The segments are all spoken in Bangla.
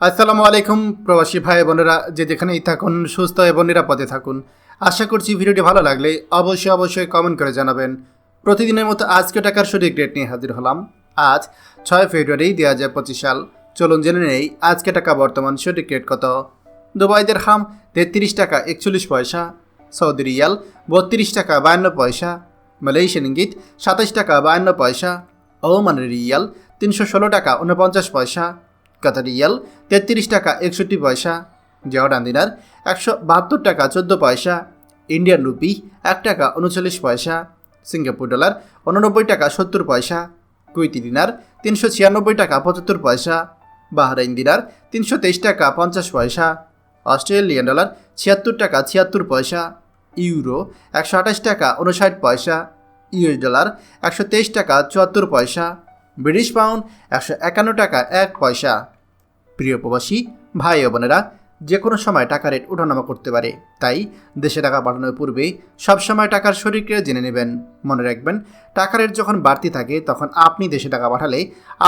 আসসালামু আলাইকুম প্রবাসী ভাই বোনেরা, যে যেখানেই থাকুন সুস্থ এবং নিরাপদে থাকুন। আশা করছি ভিডিওটি ভালো লাগলে অবশ্যই কমেন্ট করে জানাবেন। প্রতিদিনের মতো আজকে টাকার সঠিক রেট নিয়ে হাজির হলাম। আজ 6 ফেব্রুয়ারি 2025 সাল। চলুন জেনে নেই আজকে টাকা বর্তমান সঠিক রেট কত। দুবাই দিরহাম 33 টাকা 41 পয়সা, সৌদি রিয়াল 32 টাকা 52 পয়সা, মালয়েশিয়ান ইঙ্গিত 27 টাকা 52 পয়সা, ওমানের রিয়াল 316 টাকা 49 পয়সা, কাতার রিয়াল 33 টাকা 61 পয়সা, জর্ডান দিনার 172 টাকা 14 পয়সা, ইন্ডিয়ান রুপি 1 টাকা 39 পয়সা, সিঙ্গাপুর ডলার 89 টাকা 70 পয়সা, কুয়েতি দিনার 396 টাকা 75 পয়সা, বাহরাইন দিনার 323 টাকা 50 পয়সা, অস্ট্রেলিয়ান ডলার 76 টাকা 76 পয়সা, ইউরো 128 টাকা 59 পয়সা, ইউএস ডলার 123 টাকা 74 পয়সা, ব্রিটিশ পাউন্ড 151 টাকা 1 পয়সা। প্রিয় প্রবাসী ভাই ও বোনেরা, যে কোনো সময় টাকা রেট ওঠানামা করতে পারে, তাই দেশে টাকা পাঠানোর পূর্বে সবসময় টাকার সঠিক রেট জেনে নেবেন। মনে রাখবেন, টাকা রেট যখন বাড়তি থাকে তখন আপনি দেশে টাকা পাঠালে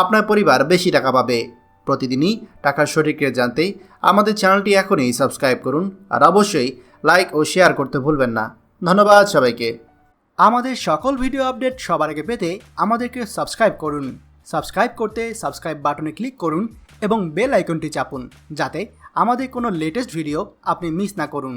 আপনার পরিবার বেশি টাকা পাবে। প্রতিদিনই টাকার সঠিক রেট জানতে আমাদের চ্যানেলটি এখনই সাবস্ক্রাইব করুন, আর অবশ্যই লাইক ও শেয়ার করতে ভুলবেন না। ধন্যবাদ সবাইকে। আমাদের সকল ভিডিও আপডেট সবার আগে পেতে আমাদেরকে সাবস্ক্রাইব করুন। সাবস্ক্রাইব করতে সাবস্ক্রাইব বাটনে ক্লিক করুন এবং বেল আইকনটি চাপুন, যাতে আমাদের কোনো লেটেস্ট ভিডিও আপনি মিস না করুন।